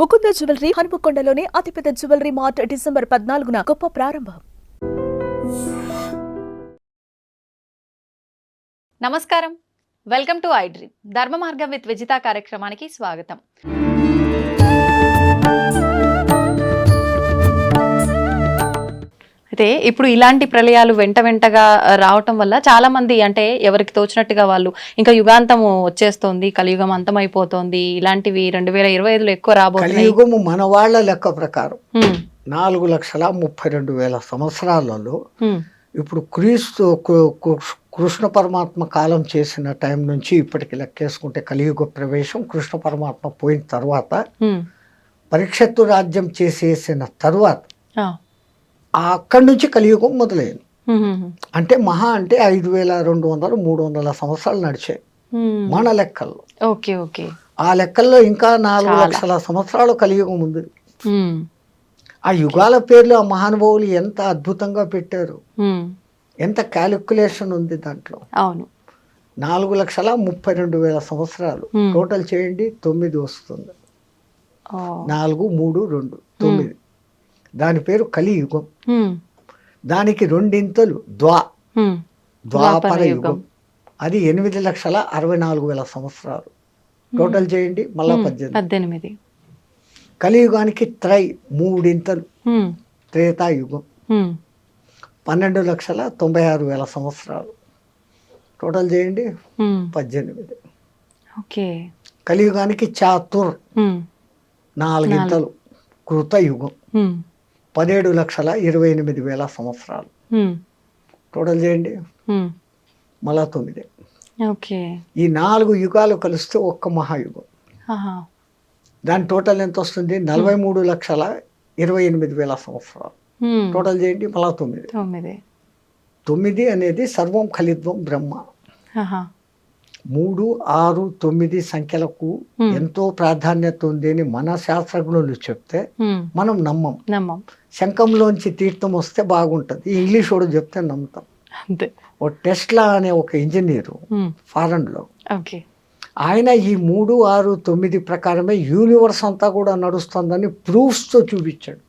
Mukunda jewellery హనుమకొండలోని అతిపెద్ద jewellery mart December 14న గొప్ప ప్రారంభం. నమస్కారం, వెల్కమ్ టు ఐ డ్రీమ్. ధర్మ మార్గం విత్ విజిత కార్యక్రమానికి స్వాగతం. అయితే ఇప్పుడు ఇలాంటి ప్రళయాలు వెంటగా రావటం వల్ల చాలా మంది అంటే ఎవరికి తోచినట్టుగా వాళ్ళు ఇంకా యుగాంతం వచ్చేస్తోంది, కలియుగం అంతమైపోతోంది, ఇలాంటివి 2025లో ఎక్కువ రాబోతున్నాయి. కలియుగము మన వాళ్ళ లెక్క ప్రకారం 4,32,000 సంవత్సరాలలో ఇప్పుడు కృష్ణ పరమాత్మ కాలం చేసిన టైం నుంచి ఇప్పటికి లెక్కేసుకుంటే కలియుగ ప్రవేశం కృష్ణ పరమాత్మ పోయిన తర్వాత పరీక్షత్తు రాజ్యం చేసేసిన తర్వాత అక్కడి నుంచి కలియుగం మొదలైంది. అంటే మహా అంటే 5,200-300 సంవత్సరాలు నడిచాయి మన లెక్కల్లో. ఓకే ఓకే, ఆ లెక్కల్లో ఇంకా 4,00,000 సంవత్సరాలు కలియుగం ఉంది. ఆ యుగాల పేర్లు ఆ మహానుభావులు ఎంత అద్భుతంగా పెట్టారు, ఎంత క్యాలిక్యులేషన్ ఉంది దాంట్లో. అవును, 4,32,000 సంవత్సరాలు టోటల్ చేయండి, 9 వస్తుంది. 4, 3, 2, 9. దాని పేరు కలియుగం. దానికి రెండింతలు ద్వాపర యుగం, అది 8,64,000 సంవత్సరాలు టోటల్ చేయండి, మళ్ళా 18. కలియుగానికి మూడింతలు త్రేతాయుగం, 12,96,000 సంవత్సరాలు టోటల్ చేయండి, 18. ఓకే. కలియుగానికి చాతుర్ 4 కృతయుగం, 17,28,000 సంవత్సరాలు టోటల్ చేయండి, మళ్ళా 9. ఓకే. ఈ 4 యుగాలు కలిస్తే ఒక్క మహాయుగం. దాని టోటల్ ఎంత వస్తుంది? 43,28,000 సంవత్సరాలు టోటల్ చేయండి, మళ్ళా 9. 9 అనేది సర్వం ఖలిత్వం బ్రహ్మ. 3, 6, 9 సంఖ్యలకు ఎంతో ప్రాధాన్యత ఉంది అని మన శాస్త్రజ్ఞులు చెప్తే మనం నమ్మం. శంఖంలోంచి తీర్థం వస్తే బాగుంటుంది, ఇంగ్లీష్ వాడు చెప్తే నమ్ముతాం. ఓ టెస్లా అనే ఒక ఇంజనీరు ఫారెన్లో, ఆయన ఈ 3, 6, 9 ప్రకారమే యూనివర్స్ అంతా కూడా నడుస్తుందని ప్రూఫ్స్తో చూపించాడు.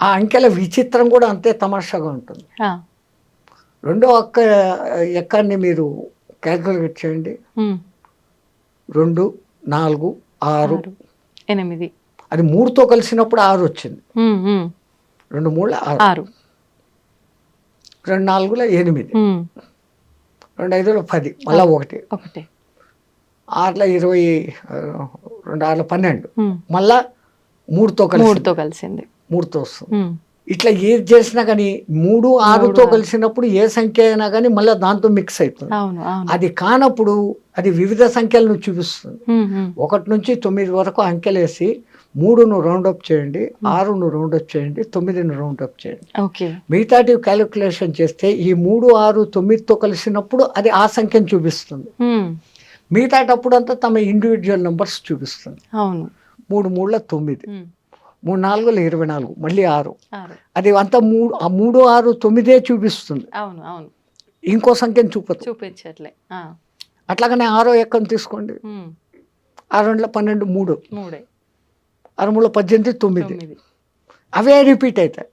ఆ అంకెల విచిత్రం కూడా అంతే తమాషాగా ఉంటుంది. రెండో ఎక్కాన్ని మీరు క్యాల్కులేట్ చేయండి, 2, 4, 6, 8. అది 3తో కలిసినప్పుడు 6 వచ్చింది. 2, 3, 6, 2, 4, 8, 2, 5, 10, మళ్ళా 1, 6, 20, 2, 6, 12, మళ్ళా 3తో కలిసింది, 3తో వస్తుంది. ఇట్లా ఏది చేసినా కానీ 3, 6తో కలిసినప్పుడు ఏ సంఖ్య అయినా కానీ మళ్ళీ దాంతో మిక్స్ అవుతుంది. అది కానప్పుడు అది వివిధ సంఖ్యలను చూపిస్తుంది. 1 నుంచి 9 వరకు అంకెలేసి 3ను రౌండప్ చేయండి, 6ను రౌండప్ చేయండి, 9ను రౌండప్ చేయండి. మిగతాటి క్యాలిక్యులేషన్ చేస్తే ఈ 3, 6, 9తో కలిసినప్పుడు అది ఆ సంఖ్యను చూపిస్తుంది. మిగతాటప్పుడు అంతా తమ ఇండివిజువల్ నెంబర్స్ చూపిస్తుంది. 3, 3, 9, 3, 4, 24, మళ్ళీ 6. అది అంతా 3, 6, 9 చూపిస్తుంది. ఇంకో సంఖ్యను చూపించట్లే. అట్లాగనే 6వ ఎక్కను తీసుకోండి, 6, 2, 12, 3, 6, 3, 18, 9. అవే రిపీట్ అవుతాయి.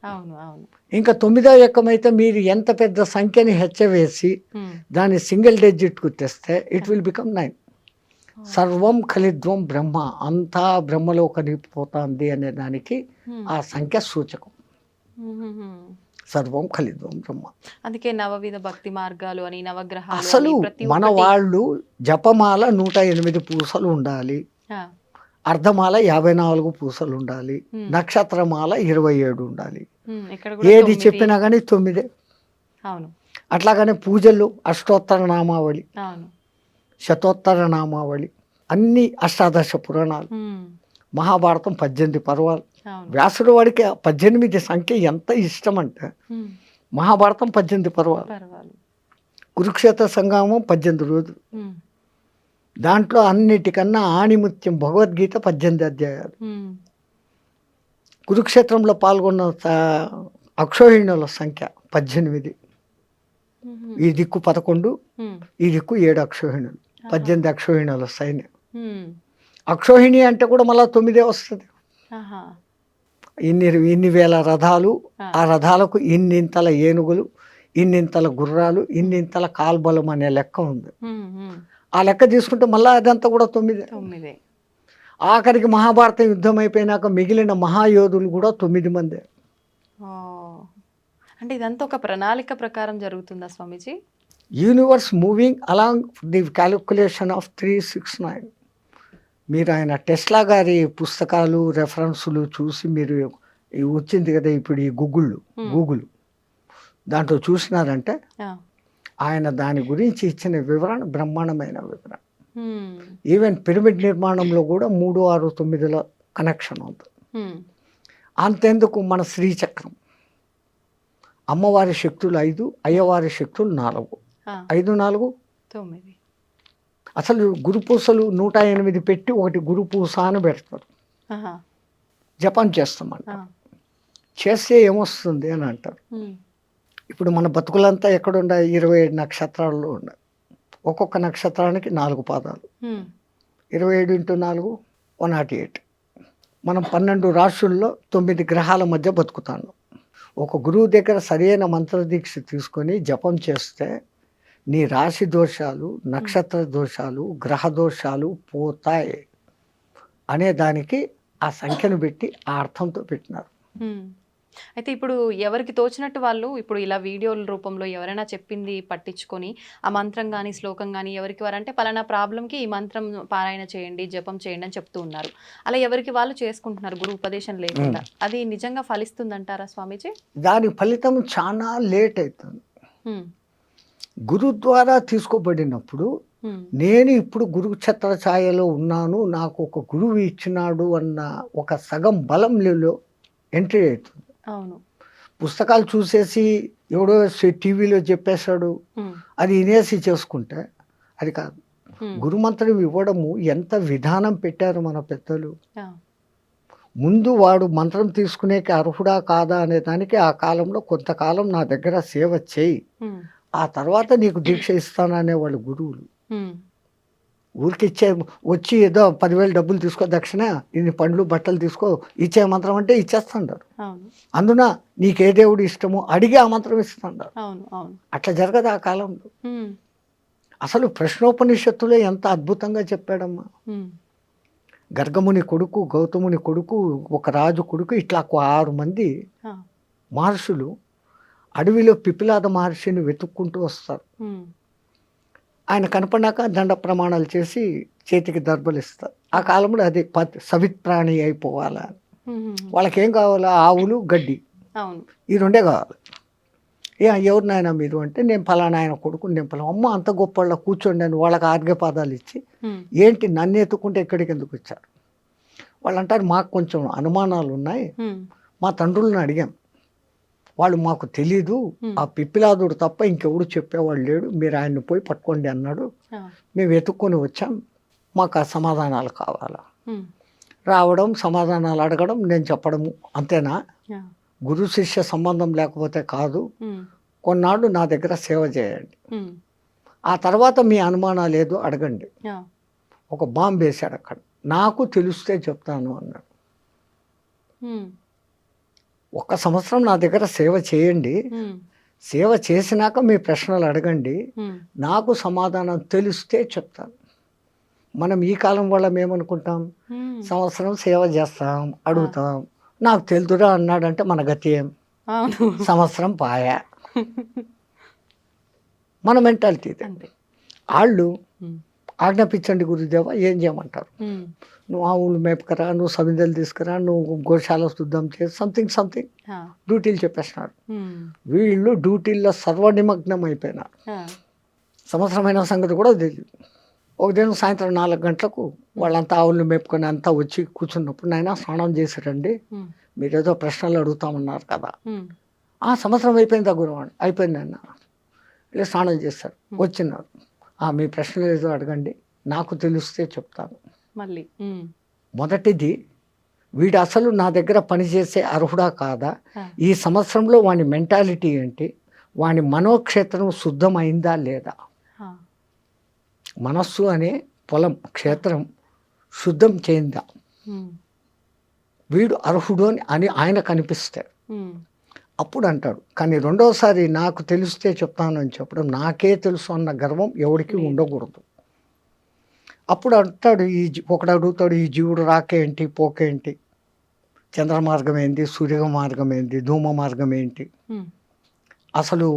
ఇంకా 9వ ఎక్కం అయితే మీరు ఎంత పెద్ద సంఖ్యని హెచ్చవేసి దాన్ని సింగిల్ డిజిట్కు తెస్తే ఇట్ విల్ బికమ్ 9. సర్వం ఖలిద్వం బ్రహ్మ, అంతా బ్రహ్మలో కలిగిపోతుంది అనే దానికి ఆ సంఖ్య సూచకం. సర్వం ఖలిద్వం బ్రహ్మ. అందుకే నవవిధ భక్తి మార్గాలు అని, నవగ్రహాలు. అసలు మన వాళ్ళు జపమాల 108 పూసలు ఉండాలి, అర్ధమాల 54 పూసలు ఉండాలి, నక్షత్రమాల 27 ఉండాలి. ఏది చెప్పినా కానీ 9. అట్లాగనే పూజలు అష్టోత్తర నామావళి, శతోత్తర నామావళి, అన్ని అష్టాదశ పురాణాలు, మహాభారతం 18 పర్వాలు. వ్యాసుడు వాడికి 18 సంఖ్య ఎంత ఇష్టం అంటే మహాభారతం 18 పర్వాలు, కురుక్షేత్ర సంగ్రామం 18 రోజులు. దాంట్లో అన్నిటికన్నా ఆణిముత్యం భగవద్గీత 18 అధ్యాయాలు. కురుక్షేత్రంలో పాల్గొన్న అక్షోహిణుల సంఖ్య 18. ఈ దిక్కు 11, ఈ దిక్కు 7 అక్షోహిణులు, 18 అక్షోహిణుల సైన్యం. అక్షోహిణి అంటే కూడా మళ్ళీ 9 వస్తుంది. ఆహా. ఇన్ని వేల రథాలు, ఆ. ఆ రథాలకు ఇన్నింతల ఏనుగులు, ఇన్నింతల గుర్రాలు, ఇన్నింతల కాల్బలం అనే లెక్క ఉంది. ఆ లెక్క తీసుకుంటే మళ్ళీ అదంతా కూడా 9. 9. ఆఖరికి మహాభారత యుద్ధం అయిపోయినాక మిగిలిన మహాయోధులు కూడా 9 మందే. అంటే ఇదంతా ఒక ప్రణాళిక ప్రకారం జరుగుతుందా Swamiji? Universe moving along the calculation of 369. మీరు ఆయన టెస్లా గారి పుస్తకాలు రెఫరెన్సులు చూసి మీరు వచ్చింది కదా ఇప్పుడు ఈ గూగుల్ దాంట్లో చూసినారంటే ఆయన దాని గురించి ఇచ్చిన వివరణ బ్రహ్మాండమైన వివరణ. ఈవెన్ పిరమిడ్ నిర్మాణంలో కూడా 3, 6, 9ల కనెక్షన్ ఉంది. అంతెందుకు మన శ్రీచక్రం అమ్మవారి శక్తులు 5, అయ్యవారి శక్తులు 4. 5, 4, 9. అసలు గురుపూసలు 108 పెట్టి ఒకటి గురుపూస అని పెడతారు. జపం చేస్తామంట. చేస్తే ఏమొస్తుంది అని అంటారు. ఇప్పుడు మన బతుకులంతా ఎక్కడున్నాయి? 27 నక్షత్రాల్లో ఉన్నాయి. ఒక్కొక్క నక్షత్రానికి 4 పాదాలు. 27 × 4 108. మనం 12 రాశుల్లో 9 గ్రహాల మధ్య బతుకుతాను. ఒక గురువు దగ్గర సరైన మంత్రదీక్ష తీసుకొని జపం చేస్తే నీ రాశి దోషాలు, నక్షత్ర దోషాలు, గ్రహ దోషాలు పోతాయి అనే దానికి ఆ సంఖ్యను పెట్టి ఆ అర్థంతో పెట్టినారు. అయితే ఇప్పుడు ఎవరికి తోచినట్టు వాళ్ళు ఇప్పుడు ఇలా వీడియోల రూపంలో ఎవరైనా చెప్పింది పట్టించుకొని ఆ మంత్రం కానీ శ్లోకం కానీ ఎవరికి వారంటే పలానా ప్రాబ్లంకి ఈ మంత్రం పారాయణ చేయండి, జపం చేయండి అని చెప్తూ ఉన్నారు. అలా ఎవరికి వాళ్ళు చేసుకుంటున్నారు గురు ఉపదేశం లేకుండా. అది నిజంగా ఫలిస్తుందంటారా స్వామీజీ? దాని ఫలితం చాలా లేట్ అవుతుంది. గురు ద్వారా తీసుకోబడినప్పుడు నేను ఇప్పుడు గురు ఛత్ర ఛాయలో ఉన్నాను, నాకు ఒక గురువు ఇచ్చినాడు అన్న ఒక సగం బలంలో ఎంట్రీ అవుతుంది. అవును. పుస్తకాలు చూసేసి ఎవడో టీవీలో చెప్పేశాడు అది వినేసి చేసుకుంటే అది కాదు. గురుమంత్రం ఇవ్వడము ఎంత విధానం పెట్టారు మన పెద్దలు. ముందు వాడు మంత్రం తీసుకునేకి అర్హుడా కాదా అనే దానికి ఆ కాలంలో కొంతకాలం నా దగ్గర సేవ చేయి, ఆ తర్వాత నీకు దీక్ష ఇస్తాననే వాళ్ళు గురువులు. ఊరికి వచ్చి ఏదో 10,000 డబ్బులు తీసుకో దక్షిణ, ఇన్ని పండ్లు బట్టలు తీసుకో, ఇచ్చే మంత్రం అంటే ఇచ్చేస్తాండారు. అందున నీకే దేవుడు ఇష్టమో అడిగి ఆ మంత్రం ఇస్తాండారు. అట్లా జరగదు ఆ కాలంలో. అసలు ప్రశ్నోపనిషత్తులో ఎంత అద్భుతంగా చెప్పాడమ్మా. గర్గముని కొడుకు, గౌతముని కొడుకు, ఒక రాజు కొడుకు, ఇట్లా 6 మంది మహర్షులు అడవిలో పిపిలాద మహర్షిని వెతుక్కుంటూ వస్తారు. ఆయన కనపడినాక దండ ప్రమాణాలు చేసి చేతికి దర్భలు ఇస్తారు. ఆ కాలంలో అది సవిత్ప్రాణి అయిపోవాలా. వాళ్ళకేం కావాలా? ఆవులు, గడ్డి, ఈ 2 కావాలి. ఎవరినైనా మీరు అంటే నేను ఫలానా ఆయన కొడుకు, నేను ఫలానా. అమ్మ అంత గొప్ప వాళ్ళ కూర్చోండి అని వాళ్ళకి ఆర్ఘ్యపాదాలు ఇచ్చి ఏంటి నన్ను ఎత్తుకుంటే ఎక్కడికి ఎందుకు వచ్చారు? వాళ్ళు అంటారు మాకు కొంచెం అనుమానాలు ఉన్నాయి, మా తండ్రులను అడిగాం, వాళ్ళు మాకు తెలీదు, ఆ పిప్పిలాదుడు తప్ప ఇంకెవడు చెప్పేవాళ్ళు లేడు, మీరు ఆయన్ని పోయి పట్టుకోండి అన్నాడు, మేము వెతుక్కొని వచ్చాం, మాకు ఆ సమాధానాలు కావాలా. రావడం, సమాధానాలు అడగడం, నేను చెప్పడము, అంతేనా? గురు శిష్య సంబంధం లేకపోతే కాదు. కొన్నాళ్ళు నా దగ్గర సేవ చేయండి, ఆ తర్వాత మీ అనుమానాలు ఏదో అడగండి. ఒక బాంబు వేశాడు అక్కడ, నాకు తెలిస్తే చెప్తాను అన్నాడు. 1 సంవత్సరం నా దగ్గర సేవ చేయండి, సేవ చేసినాక మీ ప్రశ్నలు అడగండి, నాకు సమాధానం తెలిస్తే చెప్తాను. మనం ఈ కాలం వాళ్ళం ఏమనుకుంటాం? సంవత్సరం సేవ చేస్తాం, అడుగుతాం, నాకు తెలుదురా అన్నాడంటే మన గతి ఏం? సంవత్సరం పాయా. మన మెంటాలిటీ. వాళ్ళు ఆజ్ఞాపించండి గురుదేవా, ఏం చేయమంటారు? నువ్వు ఆవులు మేపకరా, నువ్వు సమిధలు తీసుకురా, నువ్వు గోశాల శుద్ధం చేసి సంథింగ్ డ్యూటీలు చెప్పేస్తున్నారు. వీళ్ళు డ్యూటీల్లో సర్వనిమగ్నం అయిపోయినారు. సంవత్సరమైన సంగతి కూడా తెలియదు. ఒక దినం సాయంత్రం 4 గంటలకు వాళ్ళంతా ఆవులు మేపుకొని అంతా వచ్చి కూర్చున్నప్పుడు, నాయన స్నానం చేశారండి, మీరేదో ప్రశ్నలు అడుగుతామన్నారు కదా. సంవత్సరం అయిపోయిందా గురువాడు? అయిపోయింది అన్న. ఇలా స్నానం చేశారు, వచ్చినారు, మీ ప్రశ్నలు ఏదో అడగండి, నాకు తెలిస్తే చెప్తాను. మళ్ళీ మొదటిది, వీడు అసలు నా దగ్గర పనిచేసే అర్హుడా కాదా, ఈ సంవత్సరంలో వాని మెంటాలిటీ ఏంటి, వాని మనోక్షేత్రం శుద్ధమైందా లేదా. మనస్సు అనే పొలం, క్షేత్రం శుద్ధం చేయిందా, ఉమ్, వీడు అర్హుడు అని ఆయనకు అనిపిస్తాడు. ఉమ్, అప్పుడు అంటాడు. కానీ రెండోసారి నాకు తెలిస్తే చెప్తానని చెప్పడం, నాకే తెలుసు అన్న గర్వం ఎవరికి ఉండకూడదు. అప్పుడు అంటాడు, ఒకడు అడుగుతాడు, ఈ జీవుడు రాకేంటి పోకేంటి, చంద్ర మార్గం ఏంటి, సూర్య మార్గం ఏంటి, ధూమ మార్గం ఏంటి, ఉమ్, అసలు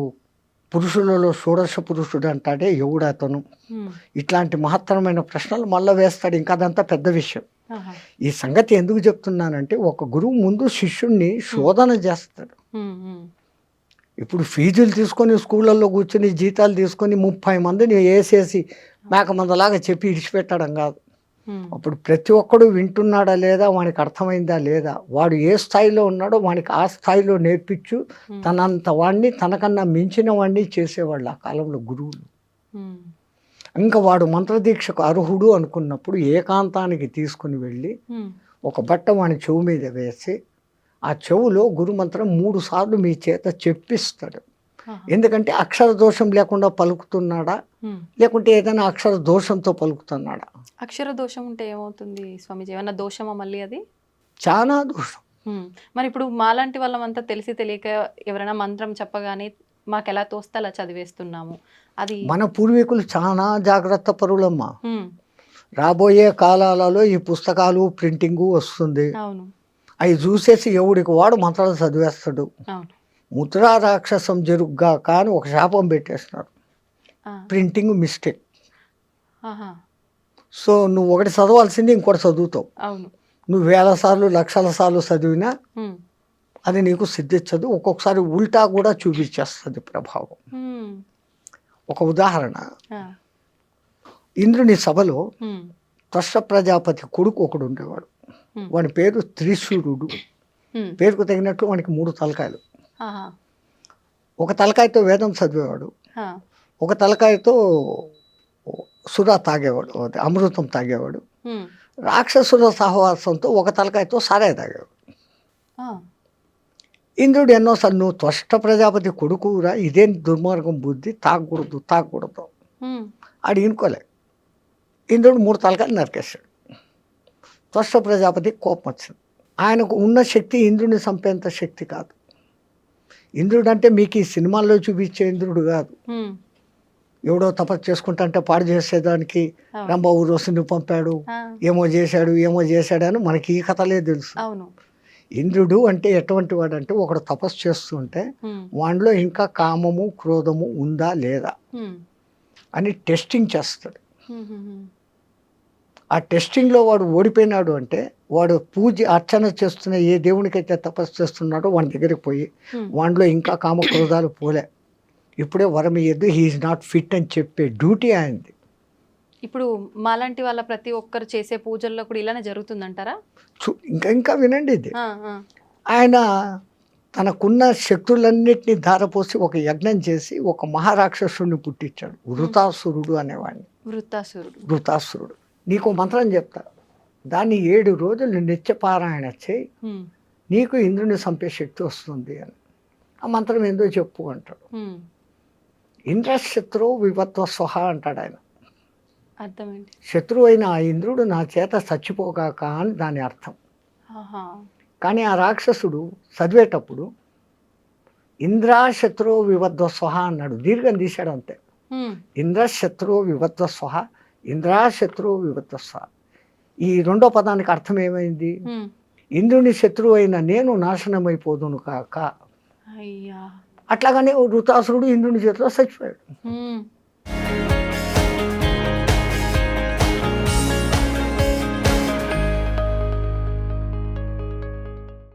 పురుషులలో షోడశ పురుషుడు అంటాడే ఎవడు అతను, ఉమ్, ఇట్లాంటి మహత్తరమైన ప్రశ్నలు మళ్ళీ వేస్తాడు. ఇంకా అదంతా పెద్ద విషయం. ఆహా, ఈ సంగతి ఎందుకు చెప్తున్నానంటే, ఒక గురువు ముందు శిష్యుణ్ణి శోధన చేస్తాడు. ఉమ్, ఉమ్, ఇప్పుడు ఫీజులు తీసుకొని స్కూళ్ళల్లో కూర్చొని జీతాలు తీసుకొని 30 మందిని వేసేసి మేకమందలాగా చెప్పి ఇడిచిపెట్టడం కాదు. ఉమ్, అప్పుడు ప్రతి ఒక్కడు వింటున్నాడా లేదా, వానికి అర్థమైందా లేదా, వాడు ఏ స్థాయిలో ఉన్నాడో వానికి ఆ స్థాయిలో నేర్పించు, తనంత వాడిని తనకన్నా మించిన వాడిని చేసేవాళ్ళు ఆ కాలంలో గురువులు. ఉమ్, ఇంకా వాడు మంత్రదీక్షకు అర్హుడు అనుకున్నప్పుడు ఏకాంతానికి తీసుకుని వెళ్ళి ఉమ్, ఒక బట్ట వాని చెవు మీద వేసి ఆ చెవులో గురుమంత్రం 3 సార్లు మీ చేత చెప్పిస్తాడు. ఆహా, ఎందుకంటే అక్షర దోషం లేకుండా పలుకుతున్నాడా, ఉమ్. లేకుంటే ఏదైనా అక్షర దోషంతో పలుకుతున్నాడా. అక్షర దోషం ఉంటే ఏమవుతుంది స్వామీజీ? ఏమన్నా దోషమా మళ్ళీ అది? చాలా దోషం. మరి ఇప్పుడు మాలాంటి వాళ్ళమంతా తెలిసి తెలియక ఎవరైనా మంత్రం చెప్పగానే మాకు ఎలా తోస్తే అలా చదివేస్తున్నాము. అది మన పూర్వీకులు చాలా జాగ్రత్త పరులమ్మా. ఉమ్, రాబోయే కాలాలలో ఈ పుస్తకాలు ప్రింటింగు వస్తుంది. అవును అవి చూసేసి ఎవడికి వాడు మంత్రాలు చదివేస్తాడు. అవును. ముద్రా రాక్షసం జరుగుగా కానీ ఒక శాపం పెట్టేస్తున్నారు, ఆ, ప్రింటింగ్ మిస్టేక్. ఆహా, సో నువ్వు ఒకటి చదవాల్సింది ఇంకోటి చదువుతావు. అవును. నువ్వు 1000 సార్లు 1,00,000 సార్లు చదివినా ఉమ్, అది నీకు సిద్ధించదు. ఒక్కొక్కసారి ఉల్టా కూడా చూపించేస్తుంది ప్రభావం. ఉమ్, ఒక ఉదాహరణ, ఆ, ఇంద్రుని సభలో ఉమ్, త్వష్ట ప్రజాపతి కొడుకు ఒకడు ఉండేవాడు. Hmm. వాని పేరు త్రిశూరుడు. ఉమ్, పేరుకు తగినట్లు వానికి 3 తలకాయలు. ఆహా, ఒక తలకాయతో వేదం చదివేవాడు, ఆ, ఒక తలకాయతో సురా తాగేవాడు, అదే అమృతం తాగేవాడు. ఉమ్, రాక్షసుల సహవాసంతో ఒక తలకాయతో సారాయి తాగేవాడు. ఆ, ఇంద్రుడు ఎన్నోసార్లు, నువ్వు త్వష్ట ప్రజాపతి కొడుకురా, ఇదేం దుర్మార్గం బుద్ధి, తాగకూడదు. ఉమ్, ఆడు ఇనుకోలే. ఇంద్రుడు 3 తలకాయలు నరికేశాడు. త్వష్ట ప్రజాపతి కోపం వచ్చింది. ఆయనకు ఉన్న శక్తి ఇంద్రుడిని చంపేంత శక్తి కాదు. ఇంద్రుడు అంటే మీకు ఈ సినిమాల్లో చూపించే ఇంద్రుడు కాదు. ఉమ్, ఎవడో తపస్సు చేసుకుంటే పాడు చేసేదానికి అవును. రంభ ఊరోసిని పంపాడు, ఆ, ఏమో చేశాడు అని మనకి ఈ కథలే తెలుసు. అవును. ఇంద్రుడు అంటే ఎటువంటి వాడు అంటే, ఒకడు తపస్సు చేస్తుంటే ఉమ్, వాడిలో ఇంకా కామము క్రోధము ఉందా లేదా ఉమ్, అని టెస్టింగ్ చేస్తాడు. ఉమ్, ఉమ్, ఆ టెస్టింగ్లో వాడు ఓడిపోయినాడు అంటే, వాడు పూజ అర్చన చేస్తున్న ఏ దేవునికైతే తపస్సు చేస్తున్నాడో వాడి దగ్గరికి పోయి ఉమ్. వాడిలో ఇంకా కామ క్రోధాలు పోలే, ఇప్పుడే వరం ఇయ్యద్దు, హీఈస్ నాట్ ఫిట్ అని చెప్పే డ్యూటీ ఆయనది. ఇప్పుడు మాలాంటి వాళ్ళ ప్రతి ఒక్కరు చేసే పూజల్లో కూడా ఇలానే జరుగుతుందంటారా? ఇంకా వినండి ఇది. ఆ, ఆ, ఆయన తనకున్న శక్తులన్నిటినీ ధారపోసి ఒక యజ్ఞం చేసి ఒక మహారాక్షసుడిని పుట్టించాడు, వృతాసురుడు అనేవాడిని. వృతాసురుడు. నీకు మంత్రం చెప్తా, దాన్ని 7 రోజులు నిత్యపారాయణ చేయి, ఉమ్, నీకు ఇంద్రుని చంపే శక్తి వస్తుంది అని. ఆ మంత్రం ఏందో చెప్పు అంటాడు. ఉమ్. ఇంద్రశత్రు వివత్వ స్వహ అంటాడు ఆయన. అర్థం ఏంటి? శత్రువు అయిన ఆ ఇంద్రుడు నా చేత చచ్చిపోగాక అని దాని అర్థం. ఆహా, కానీ ఆ రాక్షసుడు చదివేటప్పుడు ఇంద్రశత్రు వివత్వ స్వహ అన్నాడు, దీర్ఘం తీశాడు అంతే. ఉమ్, ఇంద్రశత్రు వివత్వ స్వహ, ఇంద్రశత్రు వివత్వ స్వహ. ఈ రెండో పదానికి అర్థం ఏమైంది? ఉమ్. ఇంద్రుని శత్రువు అయిన నేను నాశనమైపోదును కాక. అయ్యా. అట్లాగానే వృతాసురుడు ఇంద్రుని చేతిలో చచ్చిపోయాడు. ఉమ్.